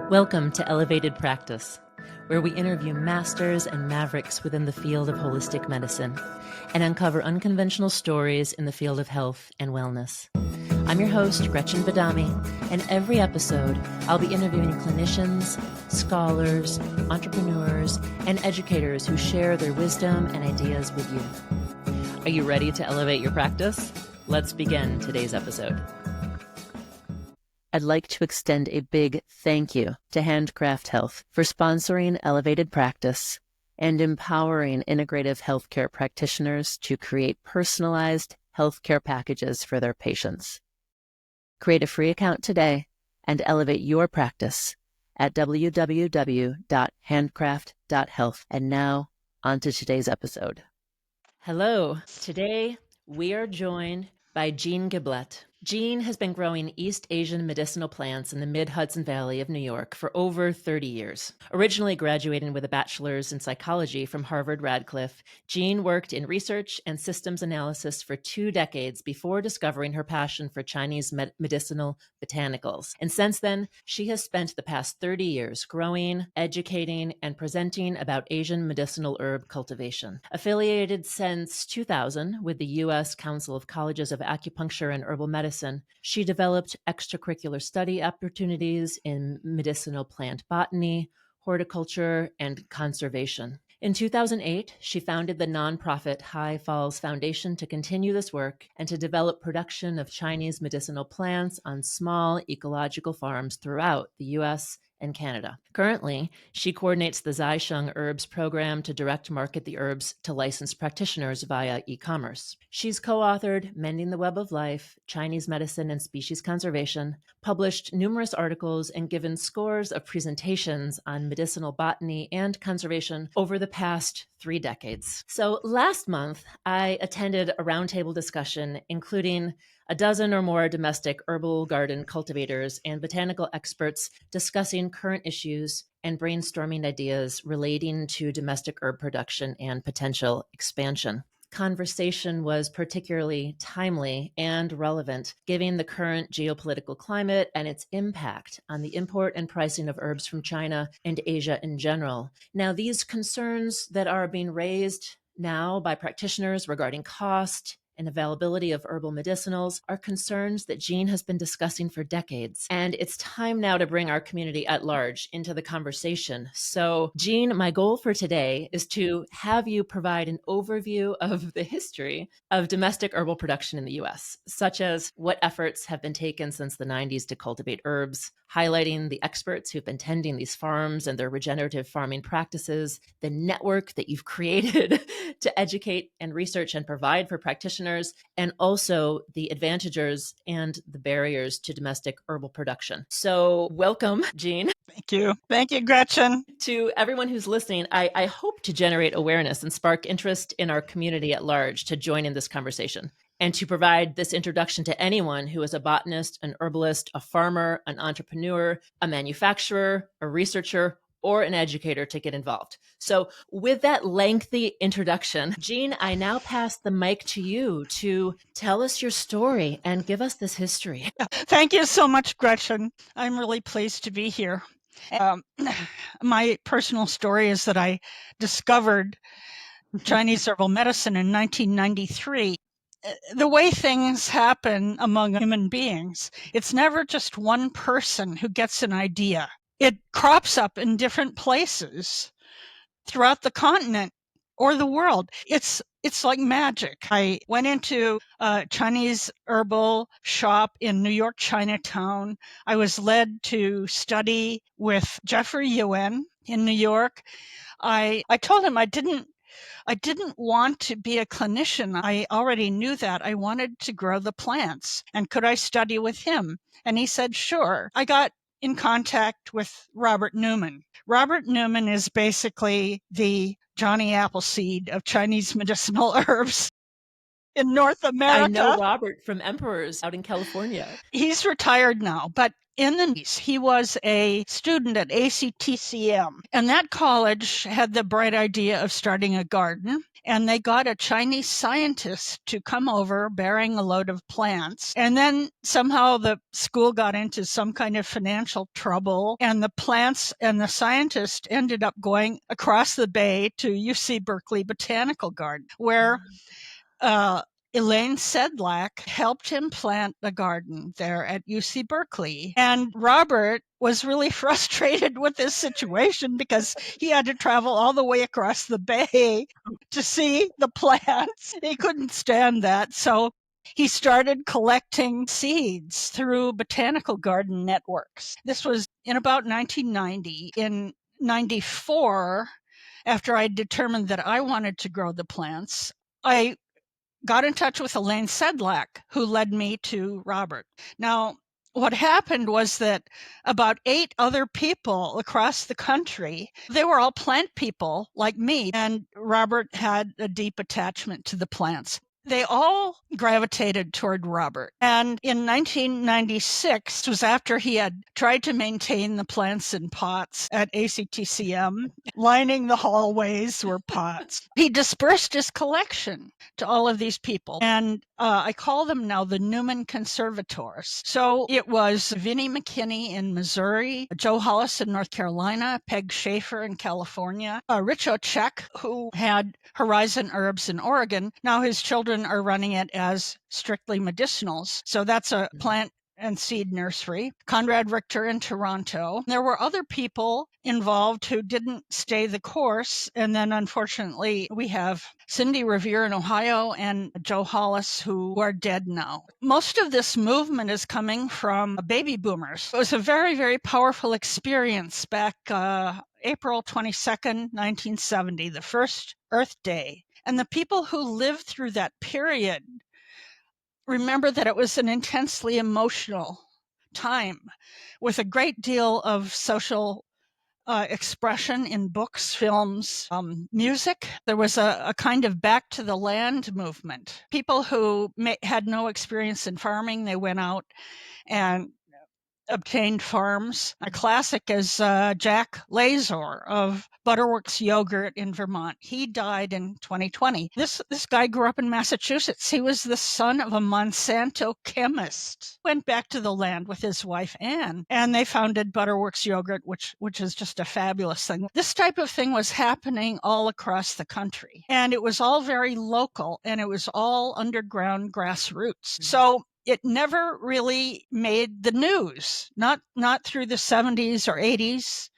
Welcome to Elevated Practice, where we interview masters and mavericks within the field of holistic medicine and uncover unconventional stories in the field of health and wellness. I'm your host, Gretchen Badami, and every episode I'll be interviewing clinicians, scholars, entrepreneurs, and educators who share their wisdom and ideas with you. Are you ready to elevate your practice? Let's begin today's episode. I'd like to extend a big thank you to Handcraft Health for sponsoring Elevated Practice and empowering integrative healthcare practitioners to create personalized healthcare packages for their patients. Create a free account today and elevate your practice at www.handcraft.health. And now, on to today's episode. Hello. Today, we are joined by Jean Giblette. Jean has been growing East Asian medicinal plants in the mid-Hudson Valley of New York for over 30 years. Originally graduating with a bachelor's in psychology from Harvard Radcliffe, Jean worked in research and systems analysis for 2 decades before discovering her passion for Chinese medicinal botanicals. And since then, she has spent the past 30 years growing, educating, and presenting about Asian medicinal herb cultivation. Affiliated since 2000 with the U.S. Council of Colleges of Acupuncture and Herbal Medicine, she developed extracurricular study opportunities in medicinal plant botany, horticulture, and conservation. In 2008, she founded the nonprofit High Falls Foundation to continue this work and to develop production of Chinese medicinal plants on small ecological farms throughout the U.S. and Canada. Currently, she coordinates the Zaisheng Herbs program to direct market the herbs to licensed practitioners via e-commerce. She's co-authored Mending the Web of Life, Chinese Medicine and Species Conservation, published numerous articles, and given scores of presentations on medicinal botany and conservation over the past 3 decades. So last month, I attended a roundtable discussion, including a dozen or more domestic herbal garden cultivators and botanical experts discussing current issues and brainstorming ideas relating to domestic herb production and potential expansion. Conversation was particularly timely and relevant, given the current geopolitical climate and its impact on the import and pricing of herbs from China and Asia in general. Now, these concerns that are being raised now by practitioners regarding cost and availability of herbal medicinals are concerns that Jean has been discussing for decades. And it's time now to bring our community at large into the conversation. So, Jean, my goal for today is to have you provide an overview of the history of domestic herbal production in the U.S., such as what efforts have been taken since the 90s to cultivate herbs, highlighting the experts who've been tending these farms and their regenerative farming practices, the network that you've created to educate and research and provide for practitioners, and also the advantages and the barriers to domestic herbal production. So welcome, Jean. Thank you. Thank you, Gretchen. To everyone who's listening, I hope to generate awareness and spark interest in our community at large to join in this conversation, and to provide this introduction to anyone who is a botanist, an herbalist, a farmer, an entrepreneur, a manufacturer, a researcher, or an educator to get involved. So with that lengthy introduction, Jean, I now pass the mic to you to tell us your story and give us this history. Thank you so much, Gretchen. I'm really pleased to be here. My personal story is that I discovered Chinese herbal medicine in 1993. The way things happen among human beings, it's never just one person who gets an idea. It crops up in different places throughout the continent or the world. It's like magic. I went into a Chinese herbal shop in New York, Chinatown. I was led to study with Jeffrey Yuen in New York. I told him I didn't want to be a clinician. I already knew that. I wanted to grow the plants. And could I study with him? And he said, sure. I got in contact with Robert Newman. Robert Newman is basically the Johnny Appleseed of Chinese medicinal herbs in North America. I know Robert from Emperors out in California. He's retired now, but in the 90s, he was a student at ACTCM, and that college had the bright idea of starting a garden. And they got a Chinese scientist to come over bearing a load of plants. And then somehow the school got into some kind of financial trouble, and the plants and the scientist ended up going across the bay to UC Berkeley Botanical Garden, where Elaine Sedlak helped him plant a garden there at UC Berkeley. And Robert was really frustrated with this situation because he had to travel all the way across the bay to see the plants. He couldn't stand that. So he started collecting seeds through botanical garden networks. This was in about 1990. In 94, after I determined that I wanted to grow the plants, I got in touch with Elaine Sedlak, who led me to Robert. Now, what happened was that about 8 other people across the country, they were all plant people like me, and Robert had a deep attachment to the plants. They all gravitated toward Robert. And in 1996, it was after he had tried to maintain the plants in pots at ACTCM, lining the hallways were pots. He dispersed his collection to all of these people. And I call them now the Newman Conservators. So it was Vinnie McKinney in Missouri, Joe Hollis in North Carolina, Peg Schaefer in California, Rich Ochek, who had Horizon Herbs in Oregon. Now his children are running it as strictly medicinals. So that's a plant and seed nursery. Conrad Richter in Toronto. There were other people involved who didn't stay the course. And then unfortunately, we have Cindy Revere in Ohio and Joe Hollis, who are dead now. Most of this movement is coming from baby boomers. It was a very, very powerful experience back April 22nd, 1970, the first Earth Day. And the people who lived through that period remember that it was an intensely emotional time with a great deal of social expression in books, films, music. There was a kind of back to the land movement. People who had no experience in farming, they went out and obtained farms. A classic is Jack Lazor of Butterworks Yogurt in Vermont. He died in 2020. This guy grew up in Massachusetts. He was the son of a Monsanto chemist. Went back to the land with his wife Anne, and they founded Butterworks Yogurt, which is just a fabulous thing. This type of thing was happening all across the country, and it was all very local, and it was all underground grassroots. So it never really made the news, not through the 70s or 80s.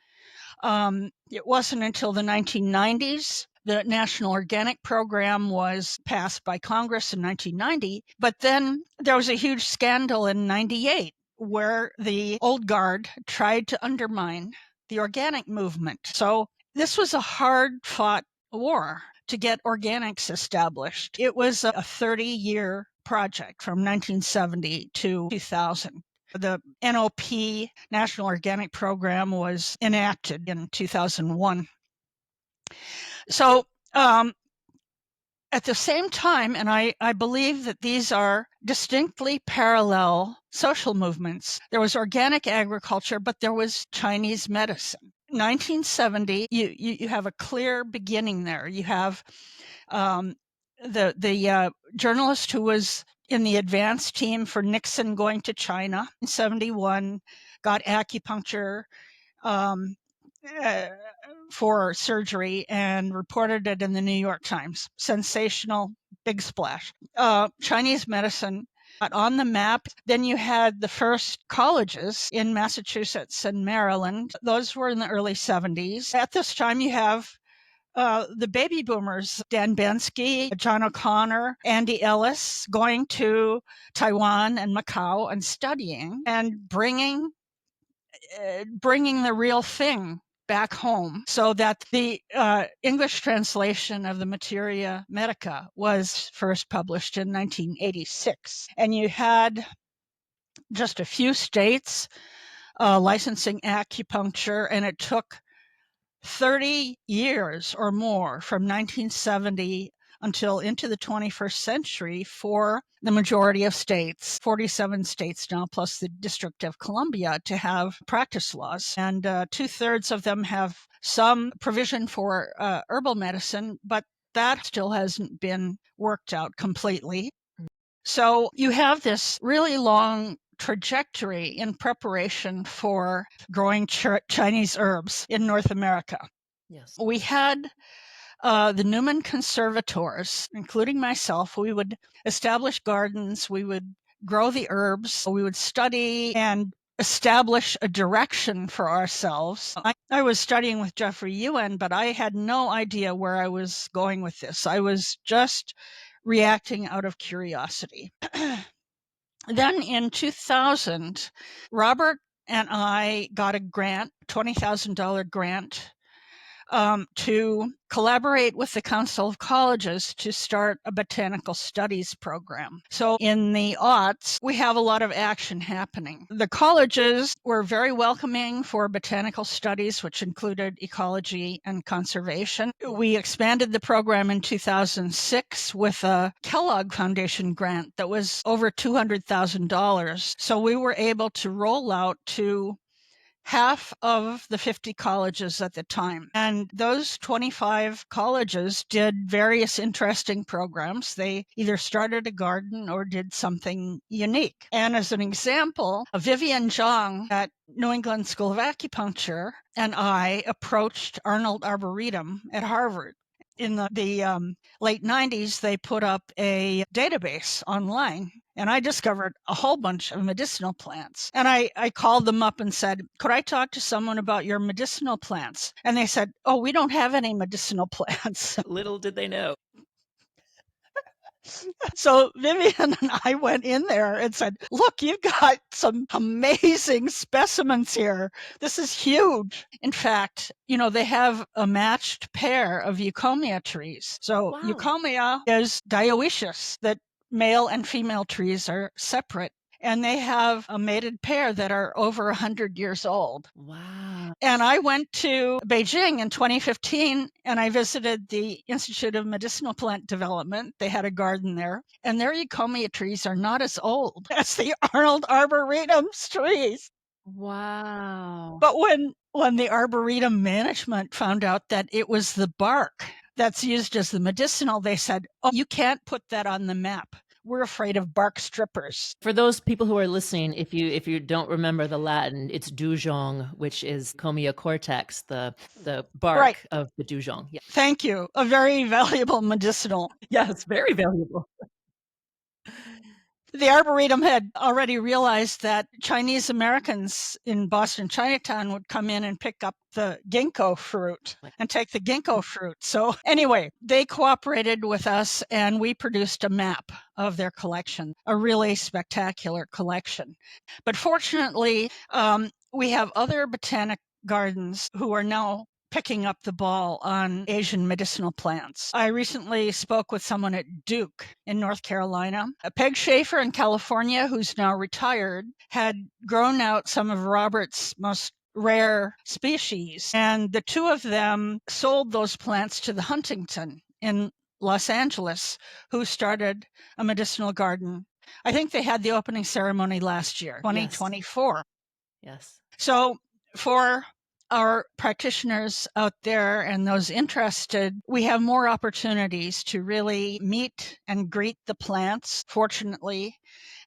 It wasn't until the 1990s. The National Organic Program was passed by Congress in 1990, but then there was a huge scandal in 98 where the old guard tried to undermine the organic movement. So this was a hard-fought war to get organics established. It was a 30-year project from 1970 to 2000. The NOP, National Organic Program, was enacted in 2001. So at the same time, and I believe that these are distinctly parallel social movements, there was organic agriculture, but there was Chinese medicine. 1970, you have a clear beginning there. You have the journalist who was in the advance team for Nixon going to China in 71, got acupuncture for surgery and reported it in the New York Times. Sensational, big splash. Chinese medicine got on the map. Then you had the first colleges in Massachusetts and Maryland. Those were in the early 70s. At this time, you have the baby boomers, Dan Bensky, John O'Connor, Andy Ellis, going to Taiwan and Macau and studying and bringing the real thing back home, so that the English translation of the Materia Medica was first published in 1986. And you had just a few states licensing acupuncture, and it took 30 years or more from 1970 until into the 21st century for the majority of states, 47 states now, plus the District of Columbia, to have practice laws. And 2/3 of them have some provision for herbal medicine, but that still hasn't been worked out completely. So you have this really long trajectory in preparation for growing Chinese herbs in North America. Yes. We had the Newman conservators, including myself. We would establish gardens, we would grow the herbs, we would study and establish a direction for ourselves. I was studying with Jeffrey Ewan, but I had no idea where I was going with this. I was just reacting out of curiosity. Then in 2000, Robert and I got a grant, $20,000 grant, to collaborate with the Council of Colleges to start a botanical studies program. So in the aughts, we have a lot of action happening. The colleges were very welcoming for botanical studies, which included ecology and conservation. We expanded the program in 2006 with a Kellogg Foundation grant that was over $200,000. So we were able to roll out to half of the 50 colleges at the time. And those 25 colleges did various interesting programs. They either started a garden or did something unique. And as an example, Vivian Zhang at New England School of Acupuncture and I approached Arnold Arboretum at Harvard. In the late 90s, they put up a database online, and I discovered a whole bunch of medicinal plants. And I called them up and said, could I talk to someone about your medicinal plants? And they said, oh, we don't have any medicinal plants. Little did they know. So Vivian and I went in there and said, look, you've got some amazing specimens here. This is huge. In fact, they have a matched pair of eucommia trees. So Wow. eucommia is dioecious, that male and female trees are separate. And they have a mated pair that are over 100 years old. Wow. And I went to Beijing in 2015 and I visited the Institute of Medicinal Plant Development. They had a garden there, and their eucommia trees are not as old as the Arnold Arboretum's trees. Wow. But when the Arboretum management found out that it was the bark that's used as the medicinal, they said, oh, you can't put that on the map. We're afraid of bark strippers. For those people who are listening, if you don't remember the Latin, it's dugong, which is Comia cortex, the bark of the dugong. Yeah. Thank you. A very valuable medicinal. Yes, very valuable. The Arboretum had already realized that Chinese Americans in Boston Chinatown would come in and pick up the ginkgo fruit and take the ginkgo fruit. So anyway, they cooperated with us and we produced a map of their collection, a really spectacular collection. But fortunately, we have other botanic gardens who are now picking up the ball on Asian medicinal plants. I recently spoke with someone at Duke in North Carolina. Peg Schaefer in California, who's now retired, had grown out some of Robert's most rare species. And the two of them sold those plants to the Huntington in Los Angeles, who started a medicinal garden. I think they had the opening ceremony last year, 2024. Yes. So for our practitioners out there and those interested, we have more opportunities to really meet and greet the plants, fortunately.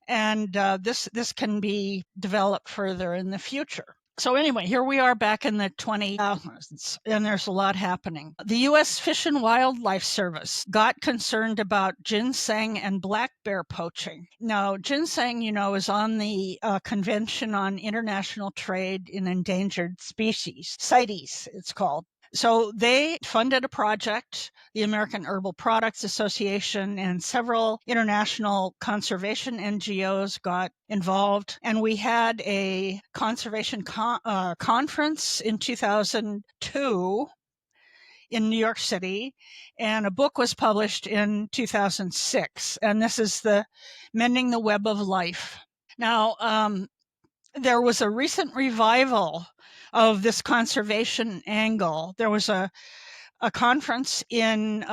And this can be developed further in the future. So anyway, here we are back in the 2000s, and there's a lot happening. The U.S. Fish and Wildlife Service got concerned about ginseng and black bear poaching. Now, ginseng, is on the Convention on International Trade in Endangered Species, CITES, it's called. So they funded a project. The American Herbal Products Association and several international conservation NGOs got involved. And we had a conservation conference in 2002 in New York City. And a book was published in 2006. And this is the Mending the Web of Life. Now, there was a recent revival of this conservation angle. There was a a conference in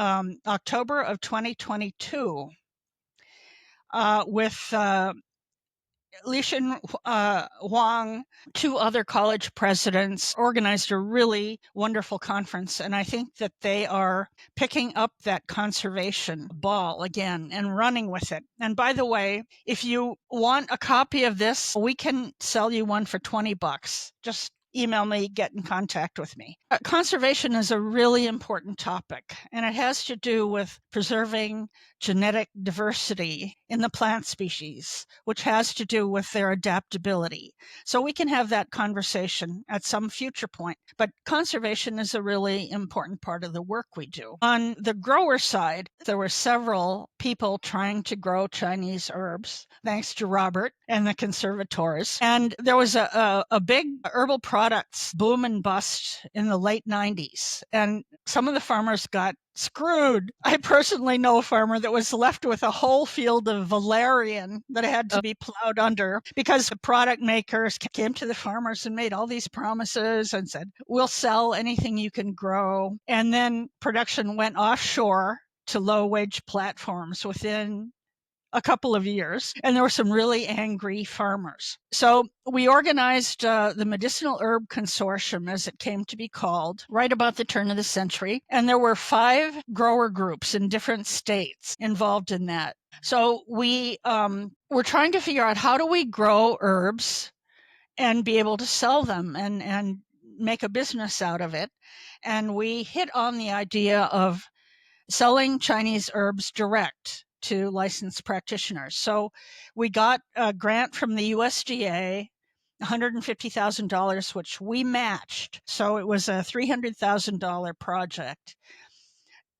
October of 2022 with Lishan Huang, two other college presidents, organized a really wonderful conference. And I think that they are picking up that conservation ball again and running with it. And by the way, if you want a copy of this, we can sell you one for $20. Just email me, get in contact with me. Conservation is a really important topic, and it has to do with preserving genetic diversity in the plant species, which has to do with their adaptability. So we can have that conversation at some future point. But conservation is a really important part of the work we do. On the grower side, there were several people trying to grow Chinese herbs, thanks to Robert and the conservators. And there was a big herbal products boom and bust in the late 90s. And some of the farmers got screwed. I personally know a farmer that was left with a whole field of valerian that had to be plowed under because the product makers came to the farmers and made all these promises and said, we'll sell anything you can grow. And then production went offshore to low wage platforms within a couple of years, and there were some really angry farmers. So we organized the Medicinal Herb Consortium, as it came to be called, right about the turn of the century. And there were 5 grower groups in different states involved in that. So we were trying to figure out, how do we grow herbs and be able to sell them and make a business out of it? And we hit on the idea of selling Chinese herbs direct to licensed practitioners. So we got a grant from the USDA, $150,000, which we matched. So it was a $300,000 project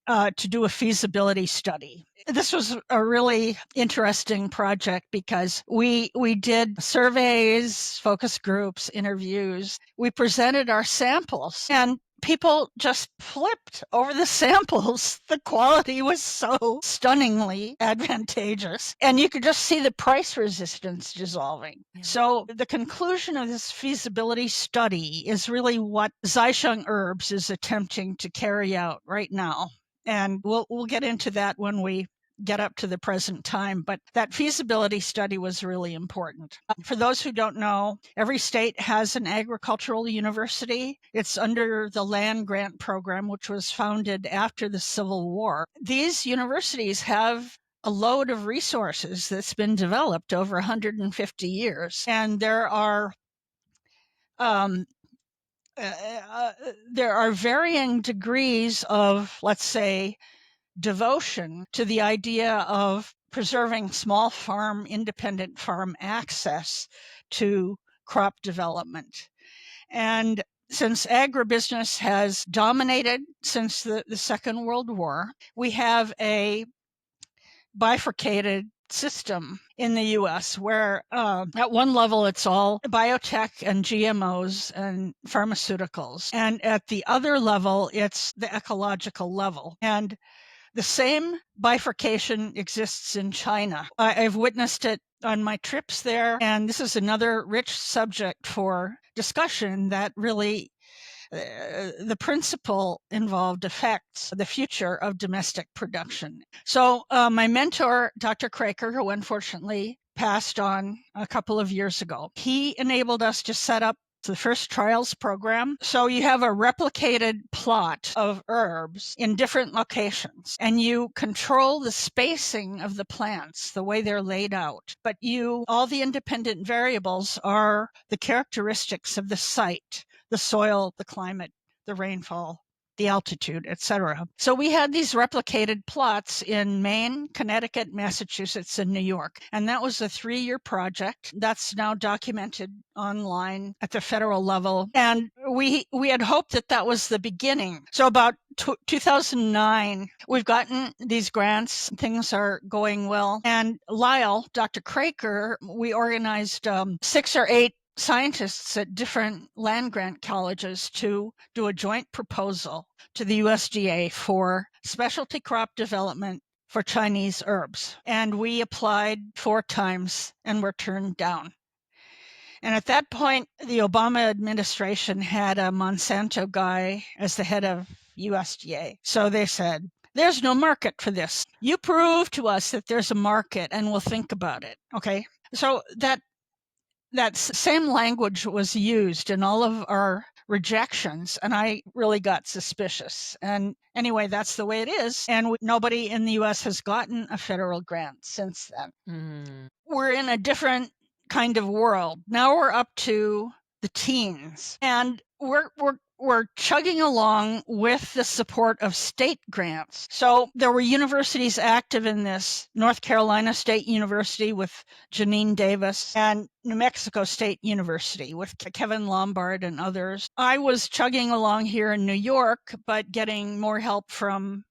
to do a feasibility study. This was a really interesting project because we did surveys, focus groups, interviews. We presented our samples, and people just flipped over the samples. The quality was so stunningly advantageous, and you could just see the price resistance dissolving. Yeah. So the conclusion of this feasibility study is really what Zaicheng Herbs is attempting to carry out right now. And we'll get into that when we get up to the present time. But that feasibility study was really important. For those who don't know, every state has an agricultural university. It's under the land grant program, which was founded after the Civil War. These universities have a load of resources that's been developed over 150 years. And there are varying degrees of, let's say, devotion to the idea of preserving small farm, independent farm access to crop development. And since agribusiness has dominated since the Second World War, we have a bifurcated system in the US where at one level it's all biotech and GMOs and pharmaceuticals, and at the other level it's the ecological level. And the same bifurcation exists in China. I've witnessed it on my trips there, and this is another rich subject for discussion that really the principle involved affects the future of domestic production. So my mentor, Dr. Craker, who unfortunately passed on a couple of years ago, he enabled us to set up the first trials program. So you have a replicated plot of herbs in different locations, and you control the spacing of the plants, the way they're laid out. But all the independent variables are the characteristics of the site, the soil, the climate, the rainfall, the altitude, etc. So we had these replicated plots in Maine, Connecticut, Massachusetts, and New York. And that was a 3-year project that's now documented online at the federal level. And we had hoped that that was the beginning. So about 2009, we've gotten these grants. Things are going well. And Lyle, Dr. Craker, we organized 6 or 8 scientists at different land grant colleges to do a joint proposal to the USDA for specialty crop development for Chinese herbs. And we applied 4 times and were turned down. And at that point, the Obama administration had a Monsanto guy as the head of USDA. So they said, there's no market for this. You prove to us that there's a market and we'll think about it. Okay. So that same language was used in all of our rejections, and I really got suspicious. And anyway, that's the way it is. And nobody in the US has gotten a federal grant since then. We're in a different kind of world. Now we're up to the teens, and we're chugging along with the support of state grants. So there were universities active in this: North Carolina State University with Janine Davis, and New Mexico State University with Kevin Lombard and others. I was chugging along here in New York, but getting more help from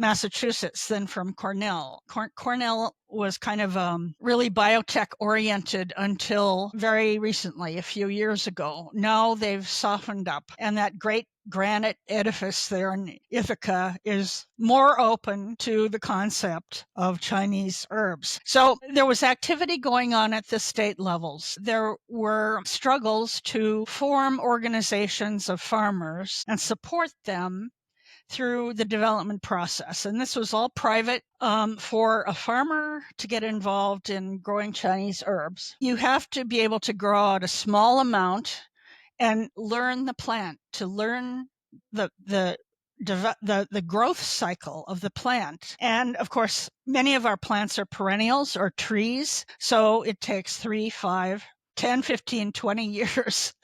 Massachusetts than from Cornell. Cornell was kind of really biotech oriented until very recently, a few years ago. Now they've softened up, and that great granite edifice there in Ithaca is more open to the concept of Chinese herbs. So there was activity going on at the state levels. There were struggles to form organizations of farmers and support them through the development process. And this was all private. For a farmer to get involved in growing Chinese herbs, you have to be able to grow out a small amount and learn the plant, to learn the growth cycle of the plant. And of course, many of our plants are perennials or trees. So it takes 3, 5, 10, 15, 20 years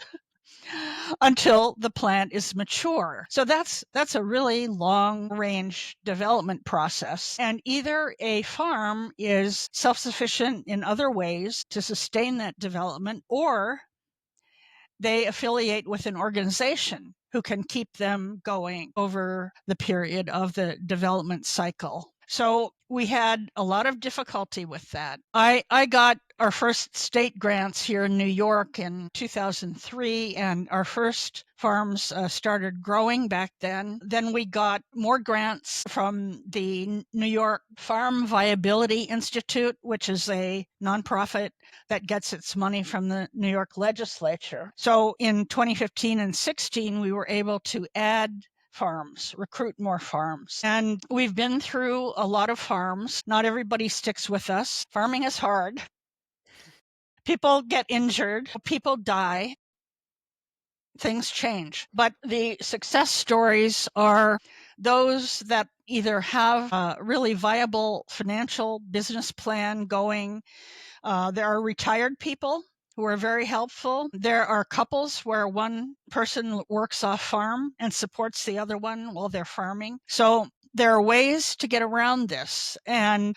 until the plant is mature. So that's a really long range development process. And either a farm is self-sufficient in other ways to sustain that development, or they affiliate with an organization who can keep them going over the period of the development cycle. So we had a lot of difficulty with that. I got our first state grants here in New York in 2003, and our first farms started growing back then. Then we got more grants from the New York Farm Viability Institute, which is a nonprofit that gets its money from the New York legislature. So in 2015 and 16, we were able to add farms, recruit more farms. And we've been through a lot of farms. Not everybody sticks with us. Farming is hard. People get injured, people die, things change. But the success stories are those that either have a really viable financial business plan going. There are retired people who are very helpful. There are couples where one person works off farm and supports the other one while they're farming. So there are ways to get around this. And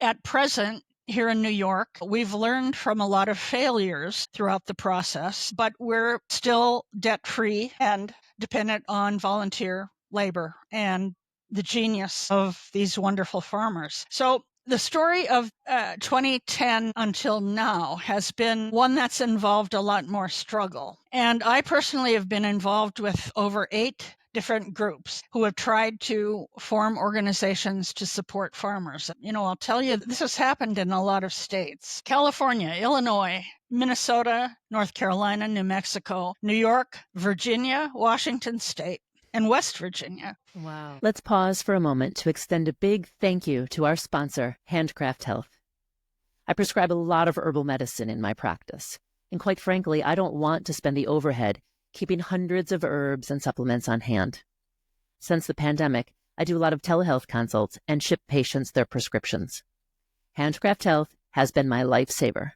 at present, here in New York, we've learned from a lot of failures throughout the process, but we're still debt-free and dependent on volunteer labor and the genius of these wonderful farmers. So the story of 2010 until now has been one that's involved a lot more struggle. And I personally have been involved with over 8 different groups who have tried to form organizations to support farmers. I'll tell you, this has happened in a lot of states: California, Illinois, Minnesota, North Carolina, New Mexico, New York, Virginia, Washington State, and West Virginia. Wow. Let's pause for a moment to extend a big thank you to our sponsor, Handcraft Health. I prescribe a lot of herbal medicine in my practice, and quite frankly, I don't want to spend the overhead keeping hundreds of herbs and supplements on hand. Since the pandemic, I do a lot of telehealth consults and ship patients their prescriptions. Handcraft Health has been my lifesaver.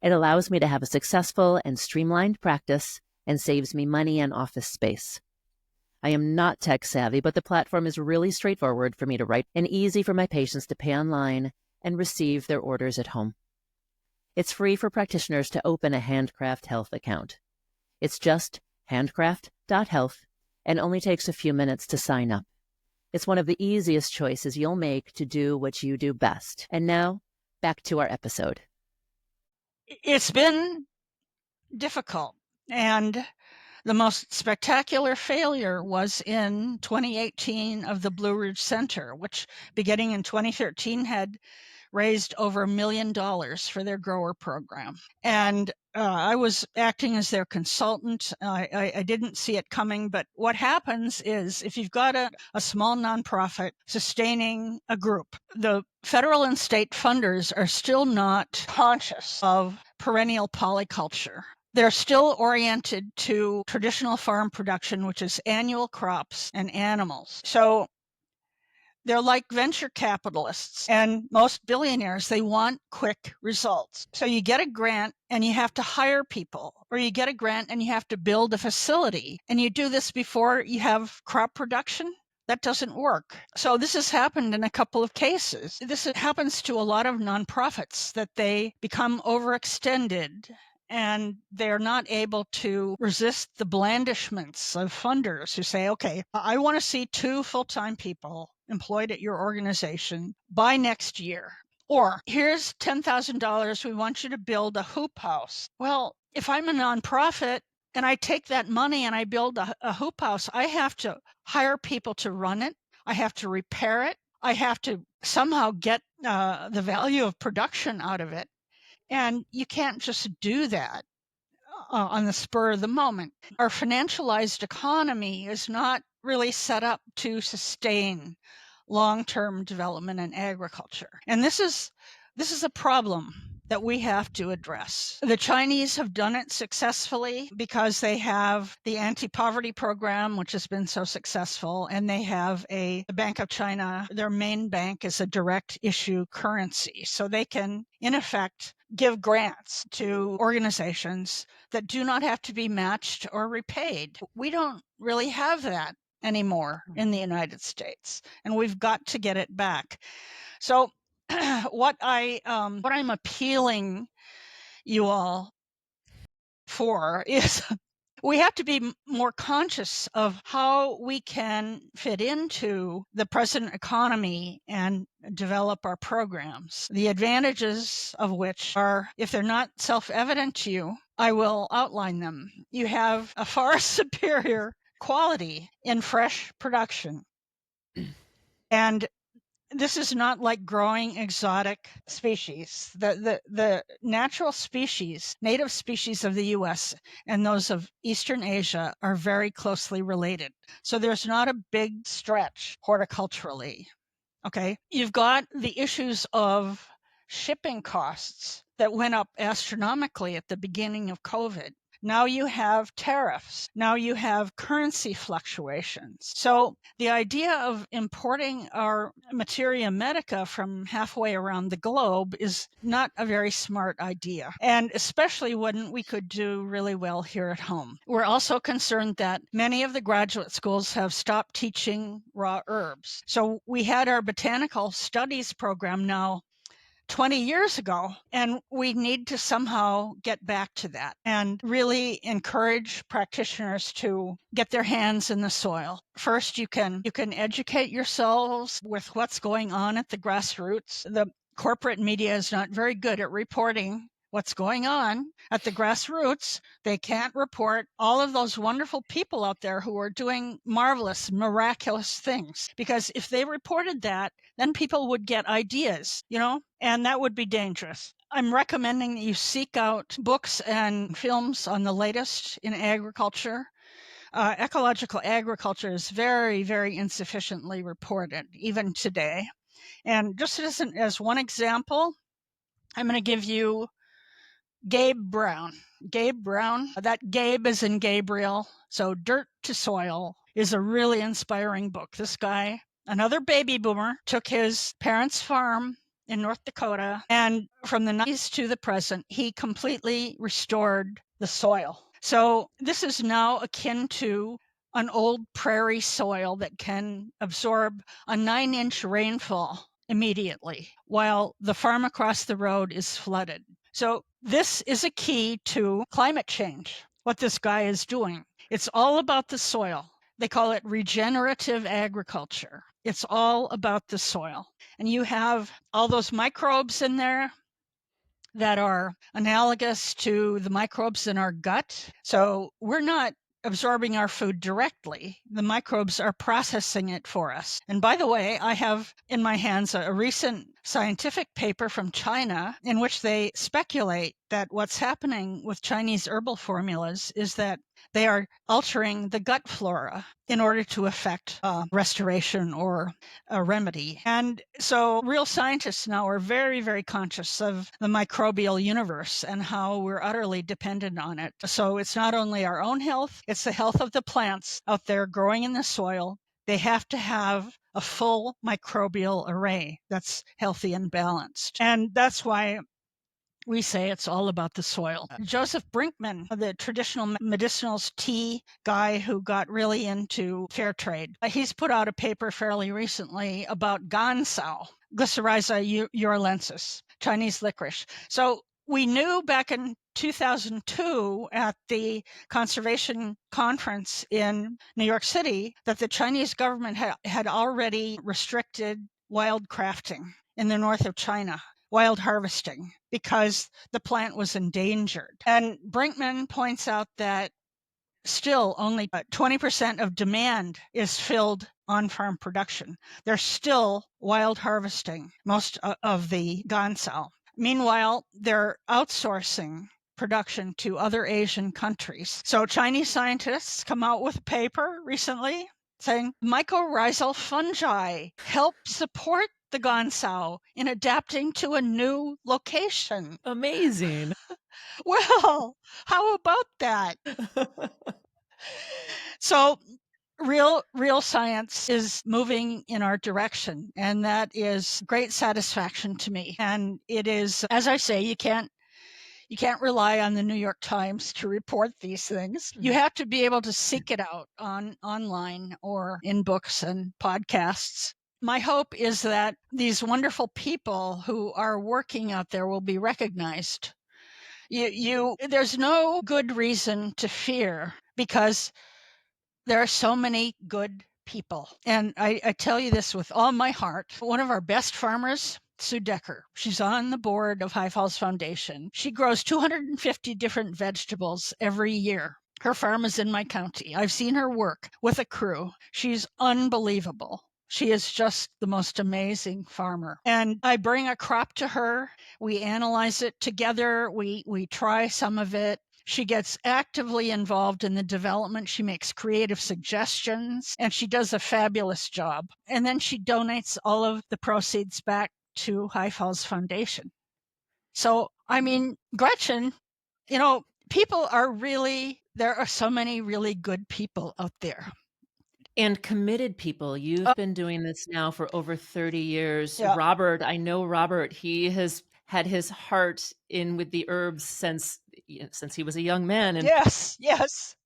It allows me to have a successful and streamlined practice and saves me money and office space. I am not tech savvy, but the platform is really straightforward for me to write and easy for my patients to pay online and receive their orders at home. It's free for practitioners to open a Handcraft Health account. It's just handcraft.health and only takes a few minutes to sign up. It's one of the easiest choices you'll make to do what you do best. And now, back to our episode. It's been difficult, and the most spectacular failure was in 2018 of the Blue Ridge Center, which beginning in 2013 had raised over $1 million for their grower program. And I was acting as their consultant. I didn't see it coming, but what happens is if you've got a small nonprofit sustaining a group, the federal and state funders are still not conscious of perennial polyculture. They're still oriented to traditional farm production, which is annual crops and animals. So they're like venture capitalists and most billionaires. They want quick results. So you get a grant and you have to hire people, or you get a grant and you have to build a facility, and you do this before you have crop production. That doesn't work. So this has happened in a couple of cases. This happens to a lot of nonprofits, that they become overextended and they're not able to resist the blandishments of funders who say, okay, I want to see 2 full-time people employed at your organization by next year. Or here's $10,000. We want you to build a hoop house. Well, if I'm a nonprofit and I take that money and I build a hoop house, I have to hire people to run it. I have to repair it. I have to somehow get the value of production out of it. And you can't just do that on the spur of the moment. Our financialized economy is not really set up to sustain long-term development in agriculture. And this is a problem that we have to address. The Chinese have done it successfully because they have the anti-poverty program, which has been so successful, and they have the Bank of China. Their main bank is a direct issue currency. So they can, in effect, give grants to organizations that do not have to be matched or repaid. We don't really have that anymore in the United States, and we've got to get it back. So what I'm appealing you all for is we have to be more conscious of how we can fit into the present economy and develop our programs. The advantages of which are, if they're not self-evident to you, I will outline them. You have a far superior quality in fresh production. And this is not like growing exotic species. The natural species, native species of the US and those of Eastern Asia are very closely related. So there's not a big stretch horticulturally. Okay. You've got the issues of shipping costs that went up astronomically at the beginning of COVID. Now you have tariffs. Now you have currency fluctuations. So the idea of importing our materia medica from halfway around the globe is not a very smart idea, and especially when we could do really well here at home. We're also concerned that many of the graduate schools have stopped teaching raw herbs. So we had our botanical studies program now 20 years ago, and we need to somehow get back to that and really encourage practitioners to get their hands in the soil. First, you can educate yourselves with what's going on at the grassroots. The corporate media is not very good at reporting what's going on at the grassroots. They can't report all of those wonderful people out there who are doing marvelous, miraculous things. Because if they reported that, then people would get ideas, and that would be dangerous. I'm recommending that you seek out books and films on the latest in agriculture. Ecological agriculture is very, very insufficiently reported, even today. And just as one example, I'm going to give you Gabe Brown. Gabe Brown, that Gabe is in Gabriel. So Dirt to Soil is a really inspiring book. This guy, another baby boomer, took his parents' farm in North Dakota, and from the 90s to the present, he completely restored the soil. So this is now akin to an old prairie soil that can absorb a 9-inch rainfall immediately, while the farm across the road is flooded. So this is a key to climate change, what this guy is doing. It's all about the soil. They call it regenerative agriculture. It's all about the soil. And you have all those microbes in there that are analogous to the microbes in our gut. So we're not absorbing our food directly. The microbes are processing it for us. And by the way, I have in my hands a recent scientific paper from China in which they speculate that what's happening with Chinese herbal formulas is that they are altering the gut flora in order to effect restoration or a remedy. And so real scientists now are very, very conscious of the microbial universe and how we're utterly dependent on it. So it's not only our own health, it's the health of the plants out there growing in the soil. They have to have a full microbial array that's healthy and balanced. And that's why we say it's all about the soil. Joseph Brinkman, the traditional medicinals tea guy who got really into fair trade, he's put out a paper fairly recently about gansao, Glycyrrhiza urulensis, Chinese licorice. So we knew back in 2002 at the conservation conference in New York City that the Chinese government had already restricted wild crafting in the north of China, wild harvesting, because the plant was endangered. And Brinkman points out that still only 20% of demand is filled on farm production. They're still wild harvesting most of the gansao. Meanwhile, they're outsourcing production to other Asian countries. So Chinese scientists come out with a paper recently saying mycorrhizal fungi help support the gansao in adapting to a new location. Amazing. Well, how about that? So real science is moving in our direction, and that is great satisfaction to me. And it is, as I say, you can't rely on the New York Times to report these things. You have to be able to seek it out online or in books and podcasts. My hope is that these wonderful people who are working out there will be recognized. There's no good reason to fear because there are so many good people. And I tell you this with all my heart. One of our best farmers, Sue Decker, she's on the board of High Falls Foundation. She grows 250 different vegetables every year. Her farm is in my county. I've seen her work with a crew. She's unbelievable. She is just the most amazing farmer. And I bring a crop to her. We analyze it together. We try some of it. She gets actively involved in the development. She makes creative suggestions, and she does a fabulous job. And then she donates all of the proceeds back to High Falls Foundation. So, I mean, Gretchen, people are there are so many really good people out there. And committed people. You've been doing this now for over 30 years. Yeah. Robert, I know Robert, he has had his heart in with the herbs since he was a young man. And Yes.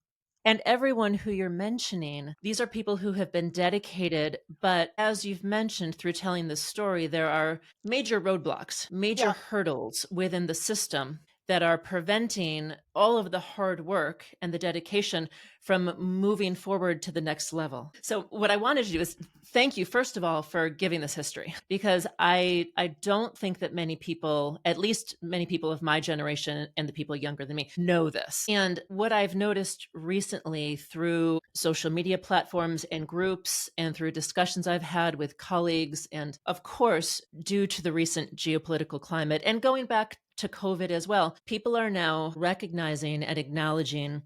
And everyone who you're mentioning, these are people who have been dedicated. But as you've mentioned through telling this story, there are major roadblocks, major hurdles within the system that are preventing all of the hard work and the dedication from moving forward to the next level. So what I wanted to do is thank you, first of all, for giving this history, because I don't think that many people, at least many people of my generation and the people younger than me, know this. And what I've noticed recently through social media platforms and groups and through discussions I've had with colleagues, and of course, due to the recent geopolitical climate and going back to COVID as well, people are now recognizing and acknowledging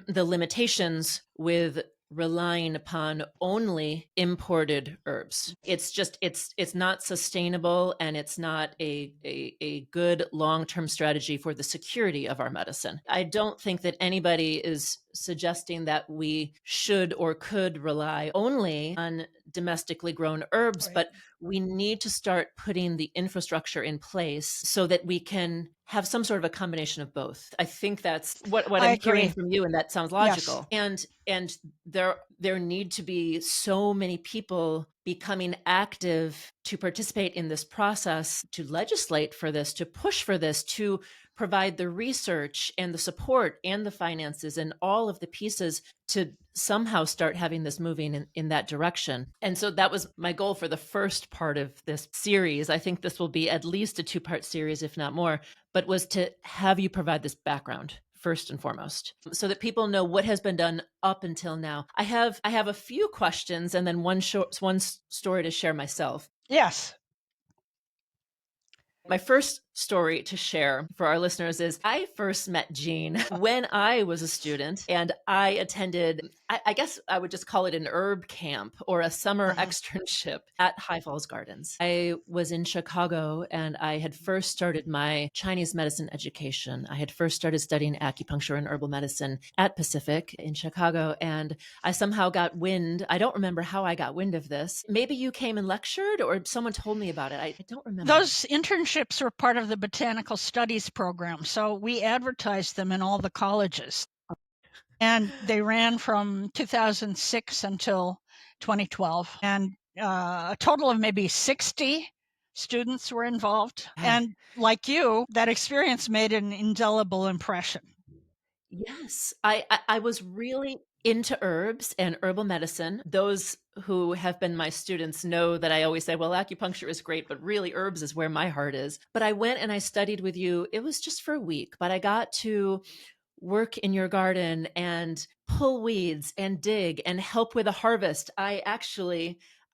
the limitations with relying upon only imported herbs. It's just it's not sustainable, and it's not a good long-term strategy for the security of our medicine. I don't think that anybody is suggesting that we should or could rely only on domestically grown herbs, Right. but we need to start putting the infrastructure in place so that we can have some sort of a combination of both. I think that's what I I'm hearing agree. from you, and that sounds logical. Yes. And there need to be so many people becoming active to participate in this process, to legislate for this, to push for this, to provide the research and the support and the finances and all of the pieces to somehow start having this moving in that direction. And so that was my goal for the first part of this series. I think this will be at least a 2-part series, if not more, but was to have you provide this background first and foremost, so that people know what has been done up until now. I have a few questions and then one story to share myself. Yes. My first story to share for our listeners is I first met Jean when I was a student and I attended, I guess I would just call it an herb camp or a summer externship at High Falls Gardens. I was in Chicago and I had first started my Chinese medicine education. I had first started studying acupuncture and herbal medicine at Pacific in Chicago. And I somehow got wind. I don't remember how I got wind of this. Maybe you came and lectured or someone told me about it. I don't remember. Those internships were part of the botanical studies program. So we advertised them in all the colleges. And they ran from 2006 until 2012. And a total of maybe 60 students were involved. And like you, that experience made an indelible impression. Yes, I was really into herbs and herbal medicine. Those who have been my students know that I always say, well, acupuncture is great, but really herbs is where my heart is. But I went and I studied with you. It was just for a week, but I got to work in your garden and pull weeds and dig and help with a harvest.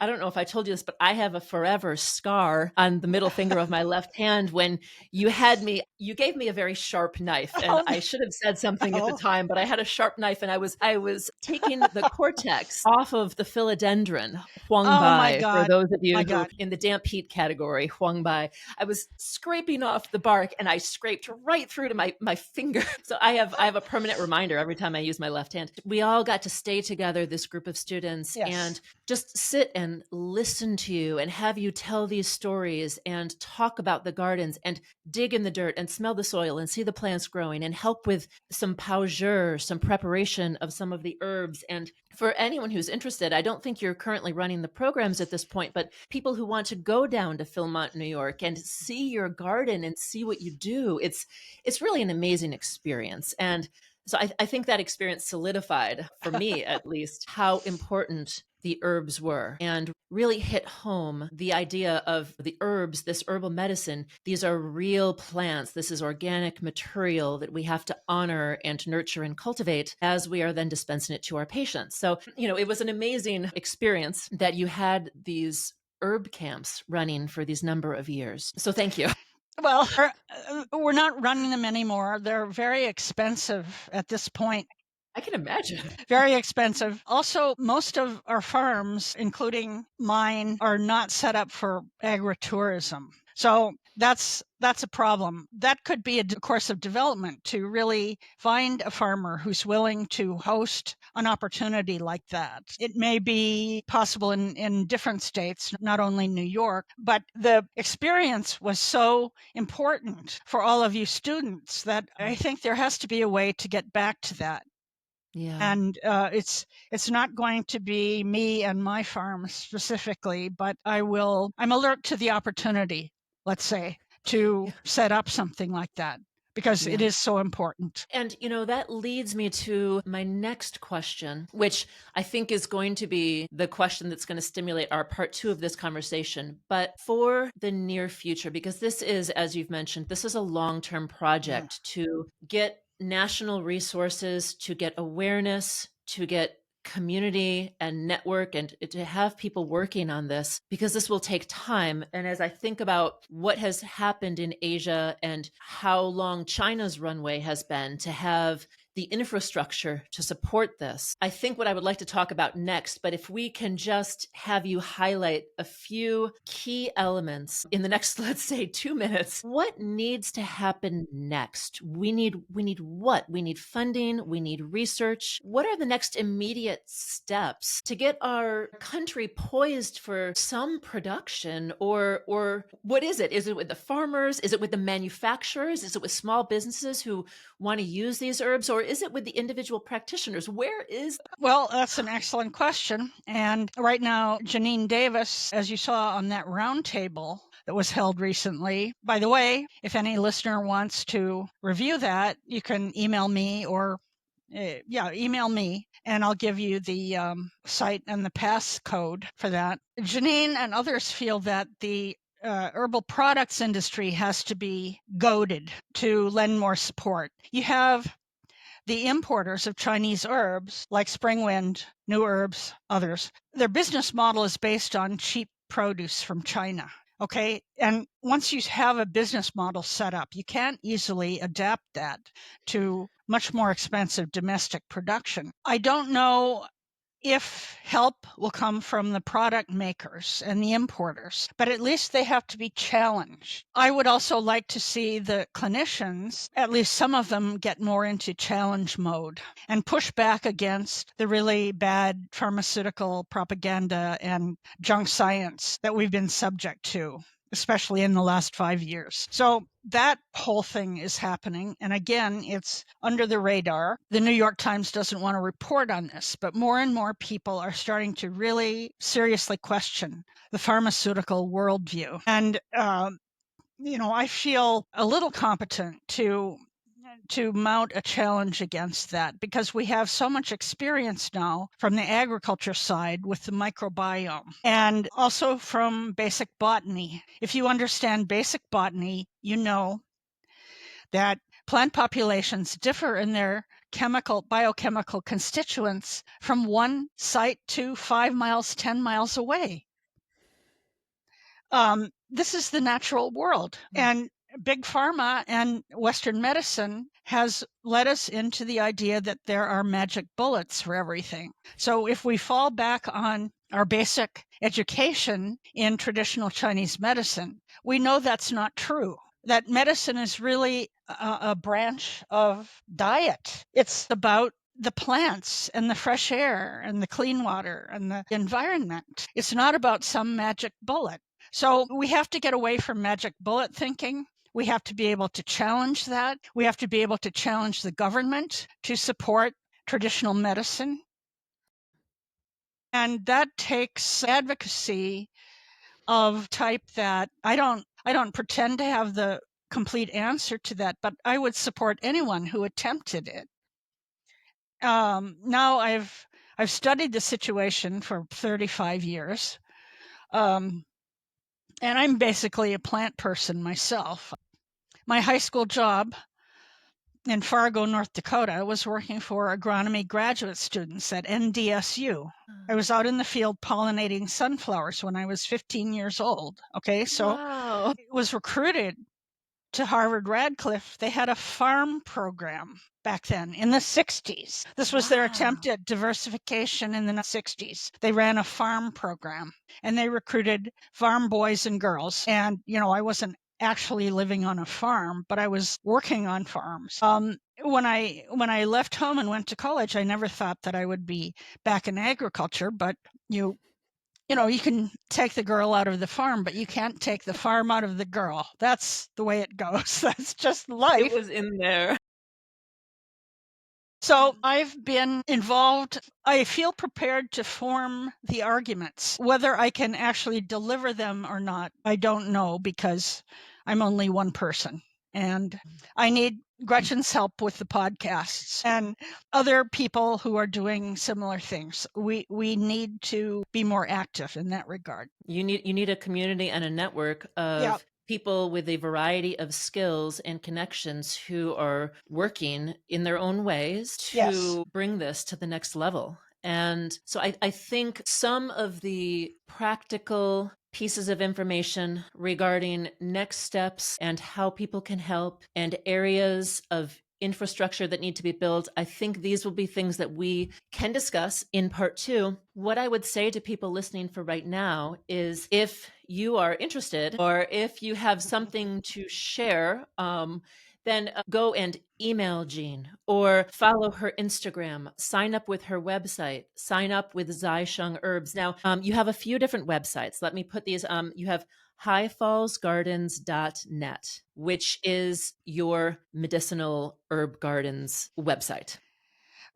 I don't know if I told you this, but I have a forever scar on the middle finger of my left hand when you gave me a very sharp knife. And I should have said something at the time, but I had a sharp knife and I was taking the cortex off of the philodendron, huangbai, for those of you who in the damp heat category, huangbai. I was scraping off the bark and I scraped right through to my finger. So I have a permanent reminder every time I use my left hand. We all got to stay together, this group of students, and just sit and listen to you and have you tell these stories and talk about the gardens and dig in the dirt and smell the soil and see the plants growing and help with some pau jure, some preparation of some of the herbs. And for anyone who's interested, I don't think you're currently running the programs at this point, but people who want to go down to Philmont, New York and see your garden and see what you do, it's really an amazing experience. And so I think that experience solidified, for me at least, how important the herbs were and really hit home the idea of the herbs, this herbal medicine. These are real plants. This is organic material that we have to honor and nurture and cultivate as we are then dispensing it to our patients. So, it was an amazing experience that you had these herb camps running for these number of years. So thank you. Well, we're not running them anymore. They're very expensive at this point. I can imagine. Very expensive. Also, most of our farms, including mine, are not set up for agritourism. So that's a problem. That could be a course of development to really find a farmer who's willing to host an opportunity like that. It may be possible in different states, not only New York, but the experience was so important for all of you students that I think there has to be a way to get back to that. Yeah. And it's not going to be me and my farm specifically, but I'm alert to the opportunity, let's say, to set up something like that because it is so important. And, that leads me to my next question, which I think is going to be the question that's going to stimulate our part 2 of this conversation. But for the near future, because this is, as you've mentioned, this is a long-term project to get national resources, to get awareness, to get community and network, and to have people working on this, because this will take time. And as I think about what has happened in Asia and how long China's runway has been to have the infrastructure to support this, I think what I would like to talk about next, but if we can just have you highlight a few key elements in the next, let's say 2 minutes, what needs to happen next? We need what? We need funding, we need research. What are the next immediate steps to get our country poised for some production, or what is it? Is it with the farmers? Is it with the manufacturers? Is it with small businesses who want to use these herbs, or is it with the individual practitioners? Where is? Well, that's an excellent question. And right now, Janine Davis, as you saw on that roundtable that was held recently, by the way, if any listener wants to review that, you can email me or email me and I'll give you the site and the passcode for that. Janine and others feel that the herbal products industry has to be goaded to lend more support. You have the importers of Chinese herbs like Springwind, New Herbs, others. Their business model is based on cheap produce from China. Okay. And once you have a business model set up, you can't easily adapt that to much more expensive domestic production. I don't know if help will come from the product makers and the importers, but at least they have to be challenged. I would also like to see the clinicians, at least some of them, get more into challenge mode and push back against the really bad pharmaceutical propaganda and junk science that we've been subject to, especially in the last 5 years. So that whole thing is happening. And again, it's under the radar. The New York Times doesn't want to report on this, but more and more people are starting to really seriously question the pharmaceutical worldview. And, I feel a little competent to mount a challenge against that because we have so much experience now from the agriculture side with the microbiome and also from basic botany. If you understand basic botany, you know that plant populations differ in their biochemical constituents from one site to 5 miles, 10 miles away. This is the natural world. And big pharma and Western medicine has led us into the idea that there are magic bullets for everything. So if we fall back on our basic education in traditional Chinese medicine, we know that's not true. That medicine is really a branch of diet. It's about the plants and the fresh air and the clean water and the environment. It's not about some magic bullet. So we have to get away from magic bullet thinking. We have to be able to challenge that. We have to be able to challenge the government to support traditional medicine. And that takes advocacy of type that I don't pretend to have the complete answer to that, but I would support anyone who attempted it. Now I've studied the situation for 35 years. And I'm basically a plant person myself. My high school job in Fargo, North Dakota, was working for agronomy graduate students at NDSU. I was out in the field pollinating sunflowers when I was 15 years old. Okay, so Wow. I was recruited to Harvard Radcliffe. They had a farm program back then in the 60s. This was their attempt at diversification in the 60s. They ran a farm program and they recruited farm boys and girls. And, I wasn't actually living on a farm, but I was working on farms. When I left home and went to college, I never thought that I would be back in agriculture, but you can take the girl out of the farm, but you can't take the farm out of the girl. That's the way it goes. That's just life. It was in there. So I've been involved. I feel prepared to form the arguments. Whether I can actually deliver them or not, I don't know because I'm only one person. And I need Gretchen's help with the podcasts and other people who are doing similar things. We need to be more active in that regard. You need a community and a network of people with a variety of skills and connections who are working in their own ways to bring this to the next level. And so I think some of the practical pieces of information regarding next steps and how people can help and areas of infrastructure that need to be built, I think these will be things that we can discuss in part 2. What I would say to people listening for right now is if you are interested or if you have something to share, then go and email Jean or follow her Instagram, sign up with her website, sign up with Zai-Sheng Herbs. Now, you have a few different websites. Let me put these. You have highfallsgardens.net, which is your medicinal herb gardens website.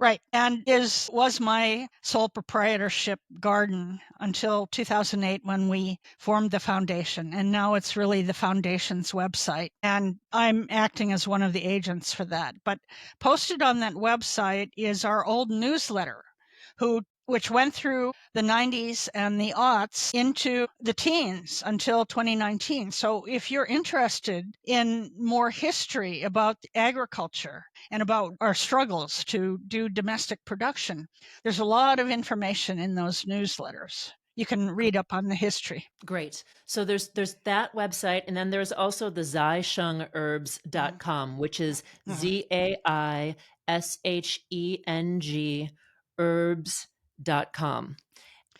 Right. And was my sole proprietorship garden until 2008 when we formed the foundation. And now it's really the foundation's website. And I'm acting as one of the agents for that. But posted on that website is our old newsletter, which went through the 90s and the aughts into the teens until 2019. So if you're interested in more history about agriculture and about our struggles to do domestic production, there's a lot of information in those newsletters. you can read up on the history. Great. So there's that website, and then there's also the zaishengherbs.com, which is ZAISHENG herbs.com.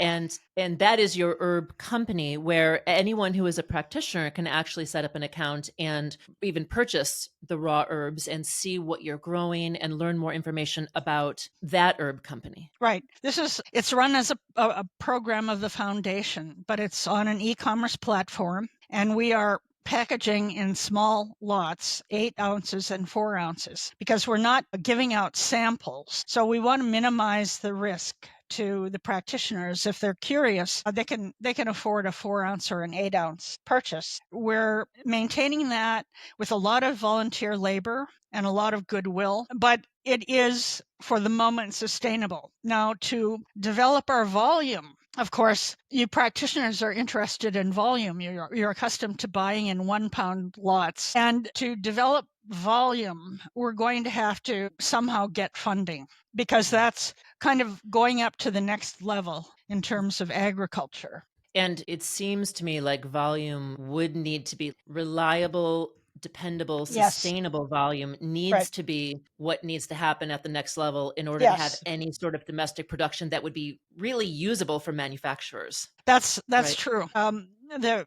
And that is your herb company, where anyone who is a practitioner can actually set up an account and even purchase the raw herbs and see what you're growing and learn more information about that herb company. Right. It's run as a program of the foundation, but it's on an e-commerce platform, and we are packaging in small lots, 8 ounces and 4 ounces, because we're not giving out samples. So we want to minimize the risk to the practitioners. If they're curious, they can afford a 4 ounce or an 8 ounce purchase. We're maintaining that with a lot of volunteer labor and a lot of goodwill, but it is for the moment sustainable. Now, to develop our volume, of course, you practitioners are interested in volume. You're accustomed to buying in 1 pound lots. And to develop volume, we're going to have to somehow get funding, because that's kind of going up to the next level in terms of agriculture. And it seems to me like volume would need to be reliable, dependable, Yes. sustainable volume needs Right. to be what needs to happen at the next level in order to have Yes. any sort of domestic production that would be really usable for manufacturers. That's Right. true. The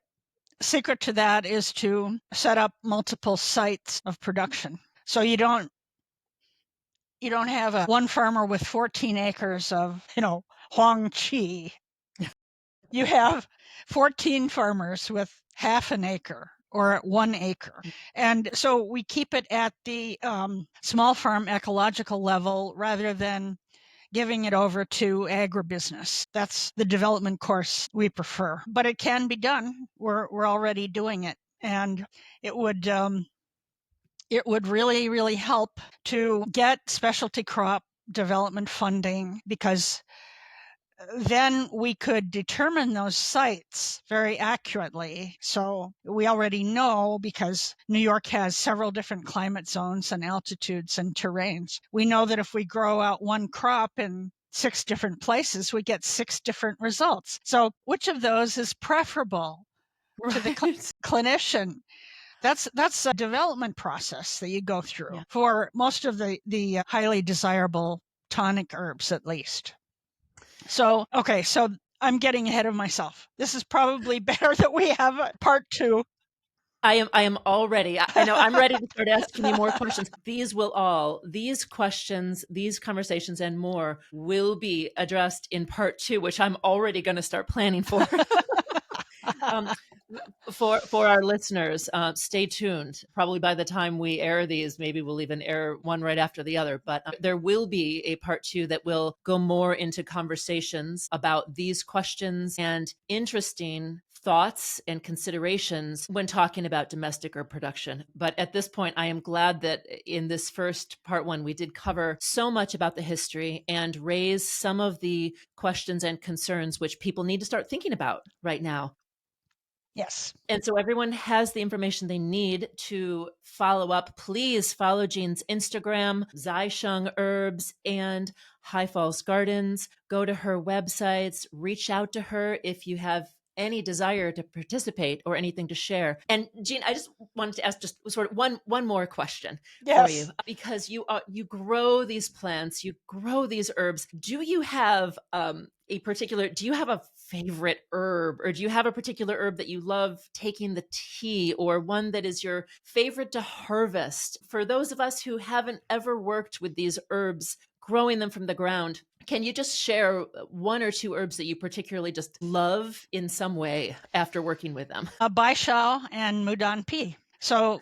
secret to that is to set up multiple sites of production. So you don't have one farmer with 14 acres of, Huang Chi. You have 14 farmers with half an acre or 1 acre. And so we keep it at the small farm ecological level rather than giving it over to agribusiness. That's the development course we prefer, but it can be done. We're already doing it, and it would really, really help to get specialty crop development funding, because then we could determine those sites very accurately. So we already know, because New York has several different climate zones and altitudes and terrains. We know that if we grow out one crop in 6 different places, we get 6 different results. So which of those is preferable to the clinician? That's a development process that you go through for most of the highly desirable tonic herbs, at least. So, okay, so I'm getting ahead of myself. This is probably better that we have a part 2. I am all ready. I know I'm ready to start asking you more questions. These questions, these conversations and more will be addressed in part 2, which I'm already going to start planning for. For our listeners, stay tuned. Probably by the time we air these, maybe we'll even air one right after the other. But there will be a part 2 that will go more into conversations about these questions and interesting thoughts and considerations when talking about domestic herb production. But at this point, I am glad that in this first part 1, we did cover so much about the history and raise some of the questions and concerns which people need to start thinking about right now. Yes. And so everyone has the information they need to follow up. Please follow Jean's Instagram, Zaisheng Herbs and High Falls Gardens. Go to her websites, reach out to her if you have any desire to participate or anything to share. And Jean, I just wanted to ask just sort of one more question for you, because you grow these plants, you grow these herbs. Do you have do you have a favorite herb, or do you have a particular herb that you love taking the tea, or one that is your favorite to harvest? For those of us who haven't ever worked with these herbs, growing them from the ground, can you just share 1 or 2 herbs that you particularly just love in some way after working with them? Bai Shao and Mudan Pi. So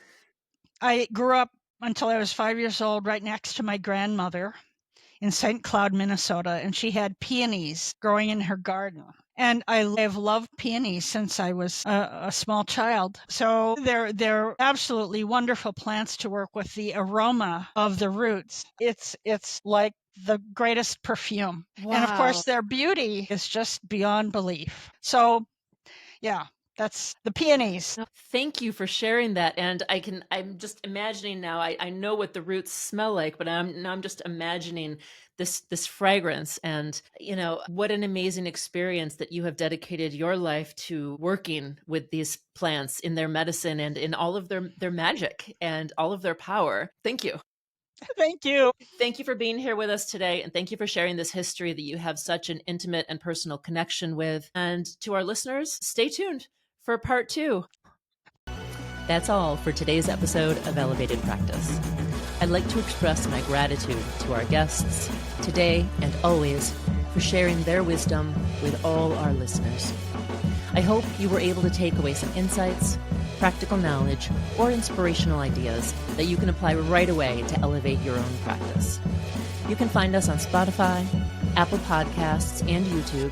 I grew up until I was 5 years old right next to my grandmother in St. Cloud, Minnesota, and she had peonies growing in her garden. And I have loved peonies since I was a small child. So they're absolutely wonderful plants to work with. The aroma of the roots, it's like the greatest perfume. Wow. And of course, their beauty is just beyond belief. So, yeah. That's the peonies. Thank you for sharing that. And I'm just imagining now, I know what the roots smell like, but I'm just imagining this fragrance. And, what an amazing experience that you have dedicated your life to working with these plants in their medicine and in all of their magic and all of their power. Thank you. Thank you. Thank you for being here with us today. And thank you for sharing this history that you have such an intimate and personal connection with. And to our listeners, stay tuned for part 2. That's all for today's episode of Elevated Practice. I'd like to express my gratitude to our guests today and always for sharing their wisdom with all our listeners. I hope you were able to take away some insights, practical knowledge, or inspirational ideas that you can apply right away to elevate your own practice. You can find us on Spotify, Apple Podcasts, and YouTube.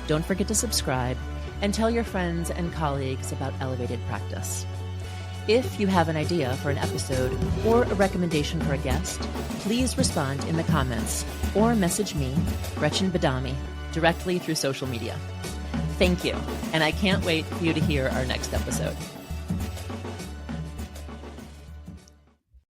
Don't forget to subscribe and tell your friends and colleagues about Elevated Practice. If you have an idea for an episode or a recommendation for a guest, please respond in the comments or message me, Gretchen Badami, directly through social media. Thank you, and I can't wait for you to hear our next episode.